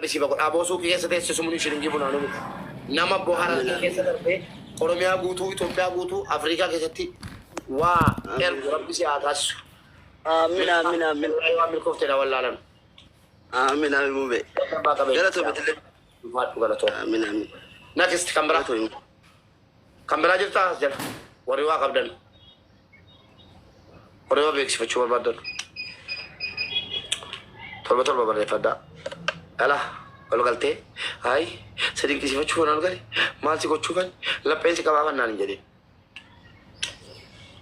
bisi bakul abosu kiyasa tesse sumuni shiringi buna no nama bohara kiyasa darbe Oromia guutuu Itoophiyaa guutuu Afrikaa keessatti waa ergu rabbi si haa taasisu. Amiin amiin amiin. Waan milkoofteedha wallaalan. Amiin amiin mube. Galatoo bitile. Faadhu galatoo. Amiin amiin. Next kan biraa. Kan biraa jirtaa as jala. Warri waa qabdan. Warri waa beeksifachuu barbaadan. Torba barreeffadhaa. Ala ol galtee ay sedin kisifachuu waan gal maal si gochuu kan lapheensi qabaa kan naan jedhe.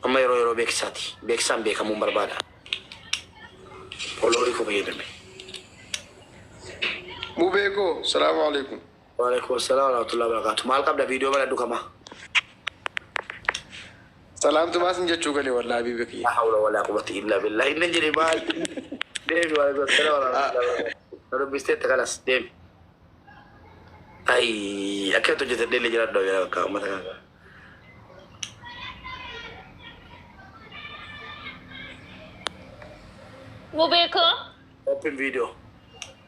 Amma yeroo beeksisaati. Beeksisaan beekamuun barbaada. Olori ko fayyadame. Mubeko, salamu alaikum. Wa alaikum assalam wa rahmatullahi wa barakatuh. Maal qabda video bala dukama. Salam tu mas njechuu gali wallahi bibeki. La hawla wala quwwata illa billah. Inna jiri maal. Devi wa alaikum assalam wa rahmatullahi. Rabbi ste takalas devi. Ay, akato jete dele jira do ya ka mata ka. Mubeko? Open video.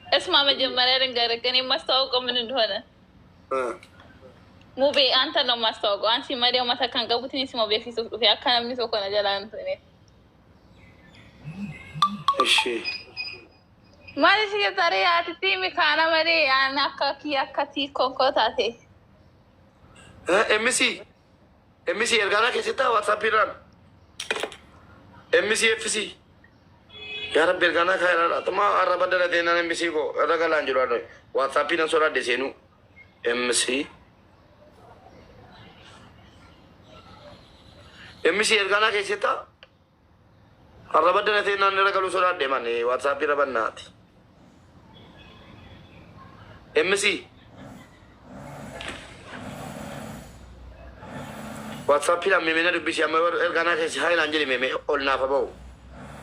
اسمع مجمرة رنجارك أنا ما استوعب من هنا. Mube anta no mastogo anti Maria mata kanga butini simo be fiso ya kana miso kona jala antone Eshi mari siya tare ati timi kana mari anaka ki akati kokotate MC ergana kesita WhatsApp iran MC FC ya rab ergana khaira tama arabadana dena MC ko ragalan jurado WhatsApp ina sora desenu MC ergana kesita arabadana dena ragalu sora de mane WhatsApp ira bannati MC WhatsApp ila memena dubisi amma ergana kesi hayna anjeli meme olna fabo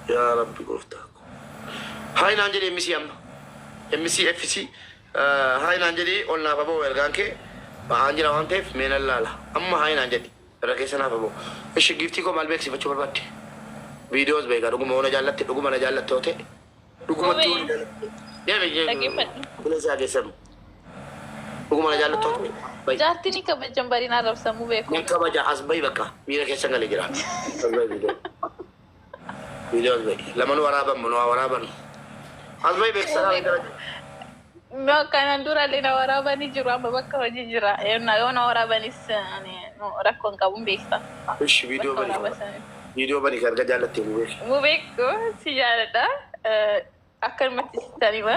ya rabbi gofta hayna anjeli MC FC hayna anjeli olna fabo erganke ba anjela wantef menallala amma hayna anjeli rakesana fabo ish gifti ko malbek sifachu barbatti videos bega duguma ona jallatte duguma na jallatte ote duguma tu debe kule sa gesam duguma na jallatte ote jartini ka bajambari na rabsa Mubeko nin ka baja asbay baka mira ke sangale jira videos be laman waraban asbay be sangale no kana ndura lina warabani jiru amma bakka hoji jira yona warabani sane no rakon ka bumbekta ish video bani karga jallatte Mubeko si jalata akan mati sitani wa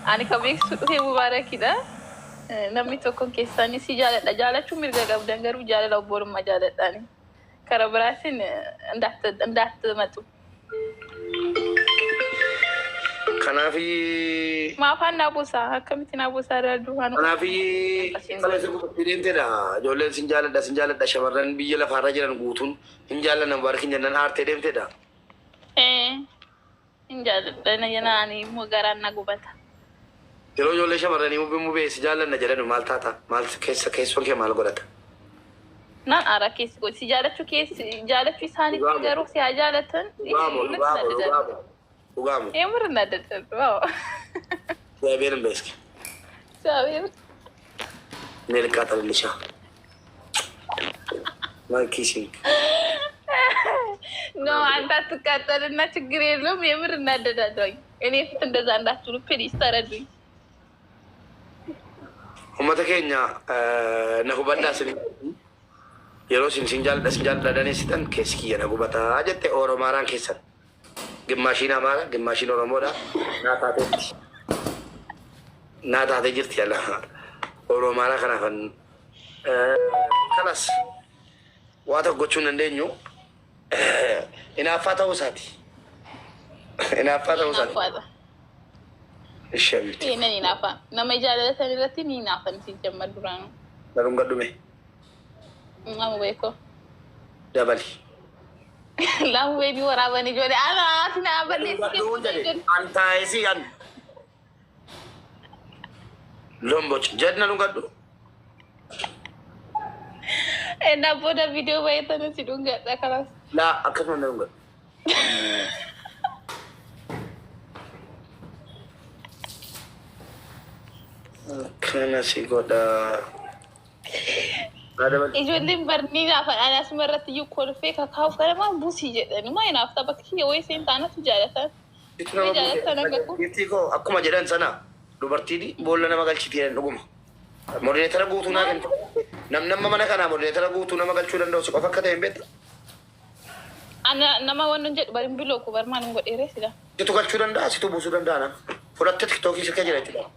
ani ka bek su he mubarakida namni tokko keessani si jaaladha jaalachuu mirga qabdan garuu jaalala obbolummaa jaaladhaani kara biraatiin ndaatti matu kanaafi maafaan naabuusaa akkamitti naabuusaa daalduu haan kanaafi deemteedha ijoolleen sin jaaladha shamarran biyya lafaarra jiran guutuun hin jaallannan barkin jennan aartee deemteedha hin jaaladha naani immoo garaan na gubata yeroo ijoollee shamarranii mubee si jaallanna jedhanu maal taata maal keessoon kee maal godhata naan aara keessi godhi si jaalachuu isaaniitti garuu si haa jaalatan dhugaamu የምር እናደዳሉ እግዚአብሔርን በስኪ እግዚአብሔር እኔ ልቃጠልልሻ ማኪሲንግ ኖ አንተ አትቃጠልና ችግር የለውም የምር እናደዳለኝ እኔ ፊት እንደዛ እንዳትሉ ፕሊዝ ተረዱኝ ኡመተ ኬኛ ነሁበዳ ስኒ የሮ ሲንጃል ለደኔ ሲተን ኬስኪ የነጉበታ አጀቴ ኦሮማራን ኬሰን ግማሽን አማራ ግማሽን ኦሮሞዳ ናታቴ ጅርት ያለ ኦሮማራ ከናፈን ከላስ ዋተ ጎቹን እንደኙ ኢናፋታው ሳቲ እሺ አብቲ ይሄንን ኢናፋ ነመጃለለ ተንረቲ ኢናፋን ሲጀመር ዱራ ነው ለሩን ገዱሜ Mubeko ደበሊ lamu baby warabani jode ana atina abali antaisi an lomboch jedna lungadu ena boda video baytana sidunga dakalas la akasma lungadu Kana si goda. Ijoolleen barniin afaan asuma irratti iyyuu kolfee kakaa'uuf kana maan buusii jedhani maa inaaf tapha kiyya wayii seen taanatu jaalatan. Giftii koo akkuma jedhan sana dubartiin boolla nama galchiti jedhan dhuguma. Modeetara guutuu naa kennu. Nama mana kanaa modeetara guutuu nama galchuu danda'u si qofa akka ta'e hin beektu. Nama waan jedhu bari biloo ku bar maal hin godheere sila. Situ galchuu danda'a situ buusuu danda'a na. Fudhattee tiktookii sirka jira jechuudha.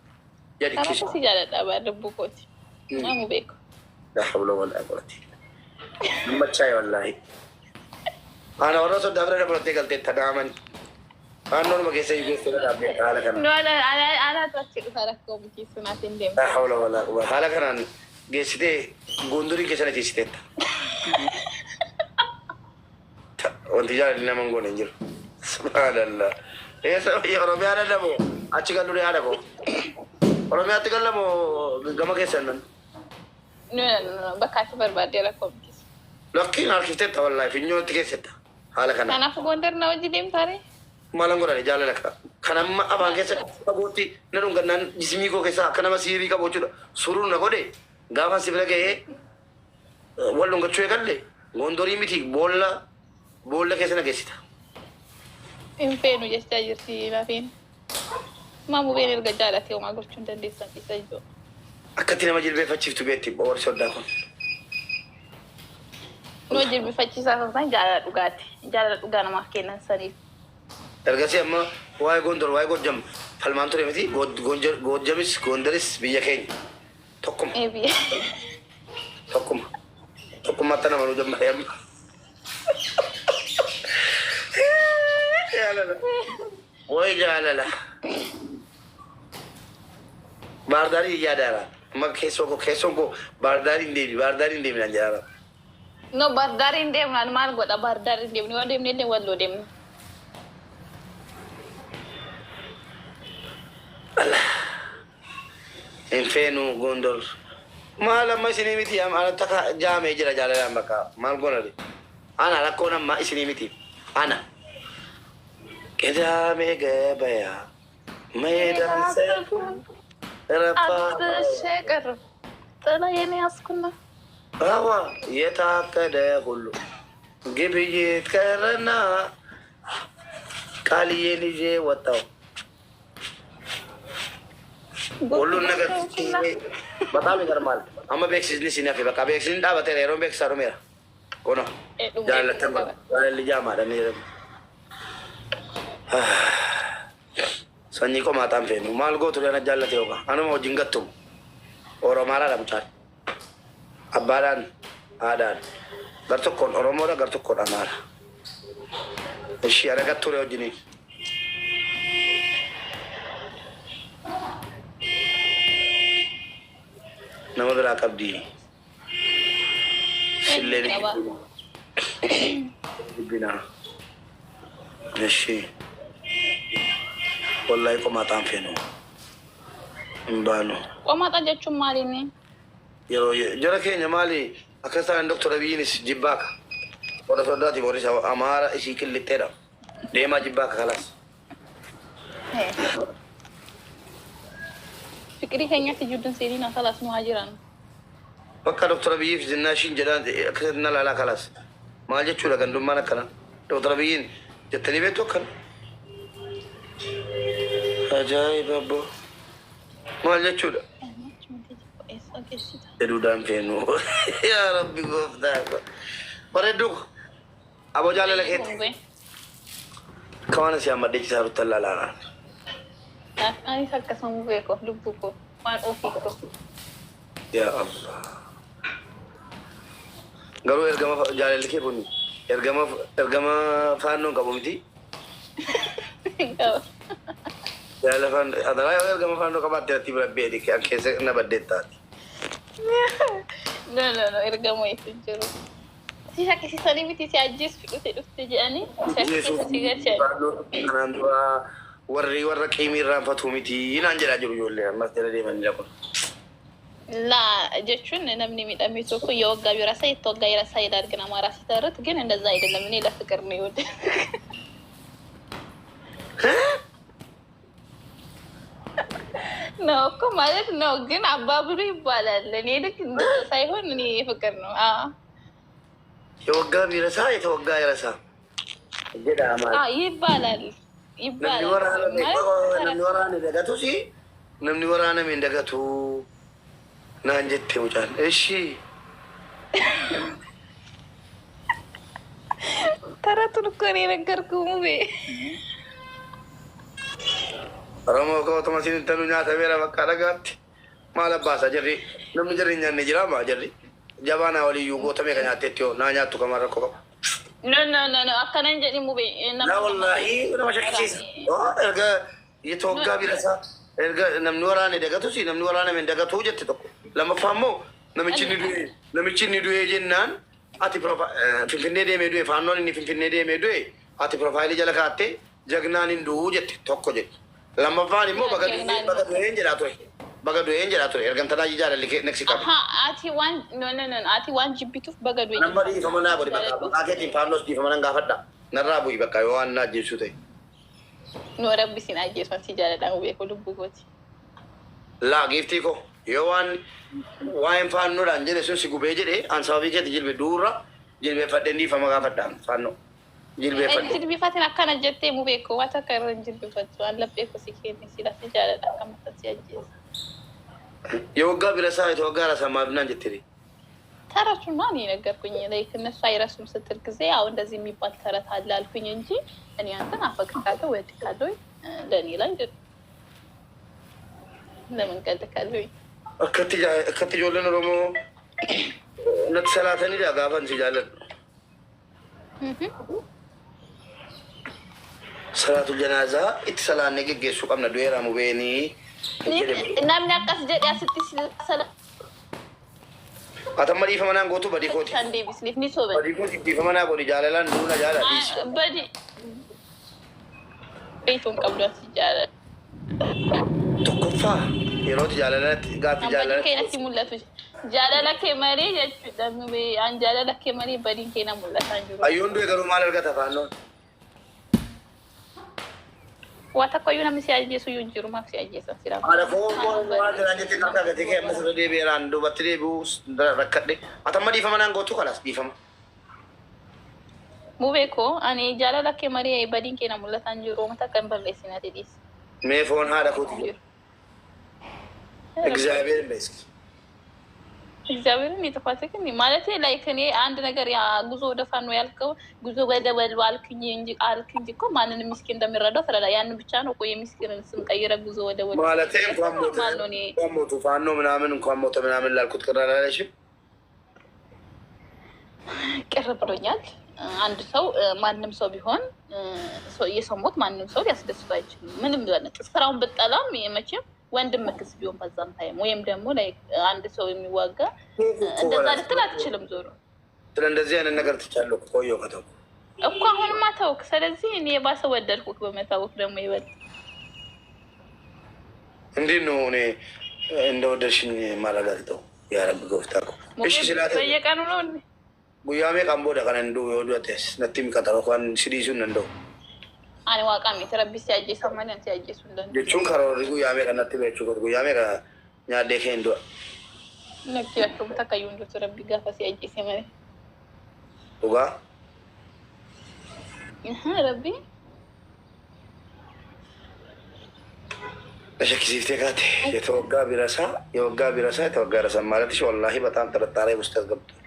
Jadi kisi. Nama si jaaladha baadha buukooti. Namu beeku. لا حول ولا قوة ما تشاي والله أنا ورا صدق أبغى نبغى تقول تتنامن أنا نور ما كيسي يجي سيرة أبغى حالا كنا no أنا توصل فارقكم كيس ناتين دم لا حول ولا قوة حالا كنا جيسيته غندوري كيسنا جيسيته وانتجار لنا من غون إنجل سبحان الله إيه سب يا ربي أنا نبو أشكال نوري أنا بو ربي أتكلم لمو جماعة كيسنا no bakkaatti barbaadee rakkoo miti. Lakkiin harkiftetta wallahi finyootti keessetta haala kana. Kanaaf Gondar na wajji deemtaare? Maalan godhani jaalala ka. Kan amma abaan keessa qabuutti na dhungannaan jismii koo keessaa akka nama siirii qabu jechuudha. Suruun na godhe gaafa si bira ga'ee wal dhungachuu eegalle Gondorii miti boolla keessa na geessita. Hin feenu jechaa jirti laafiin. Maamu been erga jaalate homaa gochuu hin dandeessan isa ijoo. Akkatti nama jilbeeffachiiftu beetti boori soddaa kun. No jilbeeffachiisaa kan jaalala dhugaati. Jaalala dhugaa namaaf kennan saniif. Ergasii amma waa'ee Gondor waa'ee Gojjam falmaan ture miti Gojjamis Gondaris biyya keenya tokkuma. Biyya. Tokkummaatti nama nu jammaree amma. Jaalala. Wayi jaalala. Baardarii yaadaara. Ma keessoon koo baardariin deemi naan jedhama. No baardariin deemnaan maal godha baardariin deemni waan deemne illee walloo deemni. Hin feenu Gondor. Maal amma isinii miti ana takka jaamee jira jaalalaan bakka maal godhani. Ana rakkoon amma isinii miti. Ana. Kedaamee gabayaa. Meedaan ሸቀር ጥላ የኔ ያስኩና አዋ የታቀደ ሁሉ ግብይት ቀረና ቃልዬን ይዤ ወጣው ሁሉን ነገር በጣም ይገርማል። አማ ቤክሲዝኒ ሲናፊ በቃ ቤክሲዝኒ ዳበቴ ሮም ቤክስ አሩሜራ ኮኖ ጃለተማ ልጃ ማለት ነው Sanyi ko mataan feenu maal gootu dana jaallatee yookaan anuma wajjin gattumu Oromaadhaa dhabchaan abbaadhaan aadaan gar tokkoon Oromoodha gar tokkoon Amaara ishii ana gattuure wajjiniin. Nama biraa qabdi silleen jibbinaa ishii. Wallahi qomataan feenu hin baanu. Qomaata jechuun maaliini? Yeroo jara keenya maali akka isaan Dr. Abiyyiinis jibbaaka warra soddaati warri Amaara isii qillixxeedha deemaa jibbaaka kalaas. Fikirii keenyatti jidduun seenii na kalaas nu haa jiran. Bakka Dr. Abiyyiif zinnaashiin jedhaan akkasitti na laalaa kalaas maal jechuudha gandummaan akkana Dr. Abiyyiin jettanii beektu akkana. Ajaa'iba abbo maal jechuudha. Jedhuudhaan feenu yaa rabbi gooftaa bareedduu aboo jaalala keetti kawana si amma deechisaa ruttan laalaalaan. Anis akkasuma beeko lubbuu koo waan ofii koo. Yaa Allah garuu ergama jaalalli kee kun ergama faannoon qabu miti. Jaalafan adaraa yoo ergama faannoo qabaattee ati bira beedi keessa na baddeettaati. No ergama isin jiru. Si shakkisiisanii miti si ajjeesu dhufte jedhanii shakkisiisanii galchan. Kanaan dura warra qiimii irraanfatu miti naan jedhaa jiru ijoollee ammas jala deemanii kun. Laa jechuun namni miidhamee tokko yoo waggaa bira isaa itti waggaa bira isaa argina amaaraa si taarratti ግን እንደዛ አይደለም እኔ ለፍቅር ነው ይወደ ነው እኮ ማለት ነው። ግን አባብሎ ይባላል። እኔ ልክ እንደዛ ሳይሆን እኔ ፍቅር ነው። የወጋ ቢረሳ የተወጋ ይረሳ ይባላል ይባላል። ነምኒ ወራነሜ እንደገቱ ናንጀቴ ሙጫን እሺ ተረቱን እኮ ነው የነገርኩህ ሙቤ። ኦሮሞ ከኦቶማሲን ተኑ ኛተ ቤራ በቃ ለጋት ማለባሳ ጀሪ ነም ጀሪኛ ነጅራ ማ ጀሪ ጀባና ወልዩ ጎተሜ ከኛቴቲዮ ናኛቱ ከማረኮ ኖ አከነን ጀዲ ሙቤ ላ ወላሂ ለማሸክሲስ እርገ የተወጋ ቢረሳ እርገ ነምኒ ወራኔ ደገቱ ሲ ነምኒ ወራኔ ምን ደገቱ ጀት ተቆ ለመፋሞ ነምቺኒ ዱዬ ጀናን አቲ ፕሮፋይል ፊንፊኔ ደሜ ዱዬ ፋኖን ኒ ፊንፊኔ ደሜ ዱዬ አቲ ፕሮፋይል ጀለካቴ ጀግናን እንዱ ጀት ተቆ ጀት ለመፋን ሞ በገዱ እንጀራ ኤርገን ተዳጅ ጃለ ነክሲ ቀብ አቲ ዋን ጅቢቱፍ በገዱ ነምበሪ ፈመና ቦዲ በቃ አኬቲ ፋኖስ ዲ ፈመናን ጋፈዳ ነራቡይ በቃ የዋና ጅሱቴ ኖ ረቢ ሲና ጄሶን ሲጃለ ዳው ቤኮ ልቡ ጎቲ ላ ጊፍቲ ኮ የዋን ዋይን ፋኖ ዳንጀለ ሱን ሲጉቤ ጀዴ አንሳቢ ከት ጅልቤ ዱራ ጅልቤ ፈደንዲ ፈመጋ ፈዳ ፋኖ ጅልቤ ፈደ ጅልቤ ፈተና አካና ጀቴ ሙቤ ኮ ዋታ ከረን ጅልቤ ፈቱ አለቤ ኮ ሲኬኒ ሲላ ሲጃለ ዳ ከመተስ ያጄ የወጋ ቢረሳ የተወጋ ራሳ ማብናን ጀቴ ተረቱን ማን የነገርኩኝ ላይክ እነሱ አይረሱም ስትል ጊዜ አው እንደዚህ የሚባል ተረት አለ አልኩኝ እንጂ እኔ አንተን አፈቅርካለሁ ወድካለሁ ለኔ ላይ ለምን ቀልካለሁ እከትጆለን ሮሞ ነትሰላተኒ ዳጋፈን ሲጃለን ሰላቱ ጀናዛ ኢትሰላኔ ገጌሱ ቀምነ ዱዌራ ሙቤኒ እናምን ያቀስ ጀዲያ ስትስ ሰላ አተመሪ ፈመናን ጎቱ በዲኮቲ አንዴ ቢስሊፍ ኒ ሶበ በዲኮቲ ዲፈመና ቦዲ ጃለላን ዱና ጃላ ዲስ በዲ ቤቱን ቀብሏት ጃለ tokkoffa yeroo jaalalatti gaaffii jaalalatti keenatti mul'atu jaalala kee malee jechuudha an jaalala kee malee badiin keena mul'ataa jiru ayyoon du'e garuu maal argata faannoon waa takko iyyuu namni si ajjeesu iyyuu hin jiru maaf si ajjeesan sira haadha foon waan jiraan jettee kan tagatee kee ammas irra deebi'eeraan duubatti deebi'uu rakkadhe atamma dhiifamanaan gootu kalaas dhiifama mubeeko ani jaalala kee malee badiin keena mul'ataa jiru mata kan balleessinati dhiis mee foon haadha kooti እግዚአብሔር ይመስገን እግዚአብሔርን የተፋተ ግን ማለት ላይክ እኔ አንድ ነገር ያ ጉዞ ወደ ፋኖ ያልከው ጉዞ ወደ ወልዋ አልክኝ እንጂ እኮ ማንንም ምስኪን እንደሚረዳው ተረዳ። ያን ብቻ ነው እኮ የምስኪንን ስም ቀይረ ጉዞ ወደ ወልዋ ማለት እንኳን ሞቱ ፋኖ ምናምን እንኳን ሞተ ምናምን ላልኩት ቅር አላለሽም? ቅር ብሎኛል። አንድ ሰው ማንም ሰው ቢሆን የሰው ሞት ማንም ሰው ሊያስደስቱ አይችልም። ምንም ቢሆን ስራውን ብጠላም መቼም ወንድምክስ ቢሆን በዛም ታይም ወይም ደግሞ ላይ አንድ ሰው የሚዋጋ እንደዛ ልትል አትችልም። ዞሮ ስለ እንደዚህ አይነት ነገር ትቻለሁ ቆየሁ ከተውኩ እኮ አሁንማ ተውክ። ስለዚህ እኔ የባሰ ወደድኩት በመታወቅ ደግሞ ይበል እንዴት ነው እኔ እንደወደድሽኝ ማረጋግጠው ያረብ ገፍታኩ እሺ ስላተ በየቀኑ ነው እንዴ ጉያሜ ካምቦዳ ካን እንዱ ወዶተስ ነቲም ከተው እንኳን ሲዲሱን እንደው አኔ ዋቃሚ ተረቢስ ያጄ ሰማን አንተ ያጄ ሱንደን ጀቹን ካሮሪጉ ያሜ ከነቲ በቹ ኮት ያሜ ኛዴ ከንዶ ነክያቱ ተካዩ እንዶ ተረቢ ጋፋስ ያጄ ሰማን ኡጋ ረቢ በሸክሲፍቴ ካቴ የተወጋ ቢረሳ የተወጋ ረሳ ማለትሽ ወላሂ በጣም ጥርጣሬ ውስጥ ተገብቷል።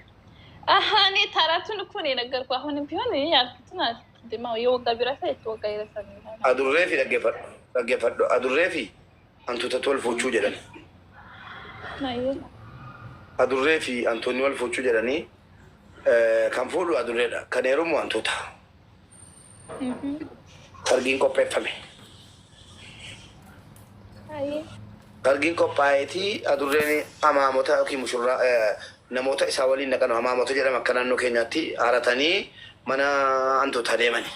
እኔ ታራቱን እኮ ነው የነገርኩህ። አሁንም ቢሆን ያልኩትን ደማ የወጋ ቢረሳ የተወጋ ይረሳል። አዱሬፊ ደገፈዶ አዱሬፊ አንቱ ተቶልፎቹ ጀደን አዱሬፊ አንቶኒ ወልፎቹ ጀደኒ ካንፎሉ አዱሬዳ ከኔሩሙ አንቱታ ከርጊን ቆጴፈሜ ከርጊን ቆጳይቲ አዱሬኒ አማሞታ ኪ ሙሹራ namoota isaa waliin naqanu amaamota jedhama akka naannoo keenyaatti haaratanii mana antoota deemani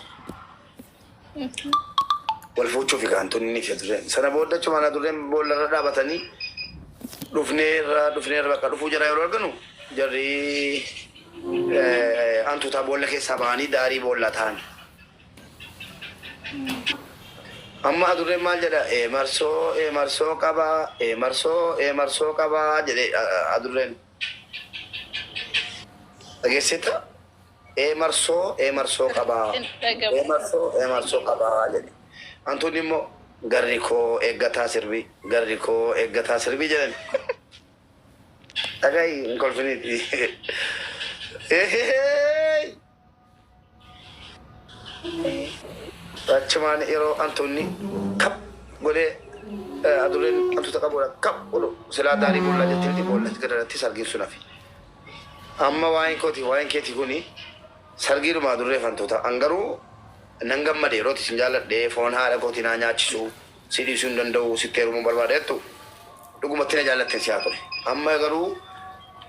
wal fuuchuuf antonni ni fedure sana booddachuu mana dureen boollarra dhaabatanii dhufneerra bakka dhufuu jira yeroo arganu jarri antoota boolla keessaa bahanii daarii boolla ta'an amma adurreen maal jedha marsoo qabaa marsoo qabaa jedhe adurreen dhageessita marsoo qabaa marsoo qabaa jedhe antuun immoo garri koo eeggataa sirbii jedhan dhagai hin kolfiniiti achumaan yeroo antuunni kap godhee adurreen antuuta qabuudha kap godhu silaa daarii boolla jettiin boolla gadarratti sargiin sun hafi amma waa'een keetii kuni sargiidhuma adurree fantoota angaruu nan gammade yeroo isin jaalladhee foon haadha kootii naa nyaachisu si dhiisuu hin danda'u sitti heerumuu barbaadeettu dhugumatti na jaallatte si haa ture amma garuu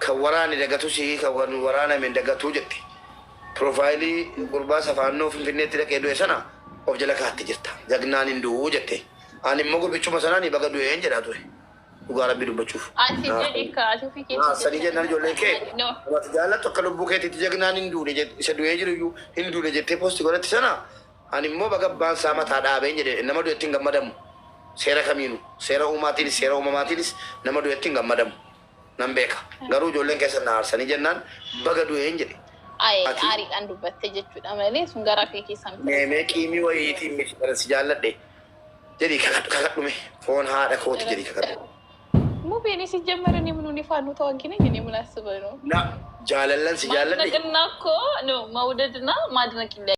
kan waraani dagatus kan waraaname dagatuu jette profaayilii gurbaa safaannoo finfinneetti dhaqee du'e sana of jala kaatti jirta jagnaan hin du'uu jette ani immoo gurbichuma sanaan baga du'een jedhaa ture dhugaa rabbii dubbachuuf sanii jennaan ijoolleen kee wati jaallattu akka lubbuu keetiitti jagnaan hin duune isa du'ee jiru iyyuu hin duune jettee poosti godhatti sana ani immoo baga abbaan isaa mataa dhaabeen jedhe nama du'etti hin gammadamu seera kamiinu seera uumaatiinis seera uumamaatiinis nama du'etti hin gammadamu nan beeka garuu ijoolleen keessa na aarsanii jennaan baga du'een jedhe aariidhaan dubbatte jechuudha malee sun garaa kee keessaa mee qiimii wayiitiin miti si jaalladhe jedhii kakadhume foon haadha kooti jedhii kakadhume ሙቤኔ ሲጀመር እኔ ምን ሆነ ተዋጊ ነኝ እኔ ምን አስበህ ነው ላ ጃለለን ሲጃለል ማድነቅና እኮ ነው መውደድና ማድነቅ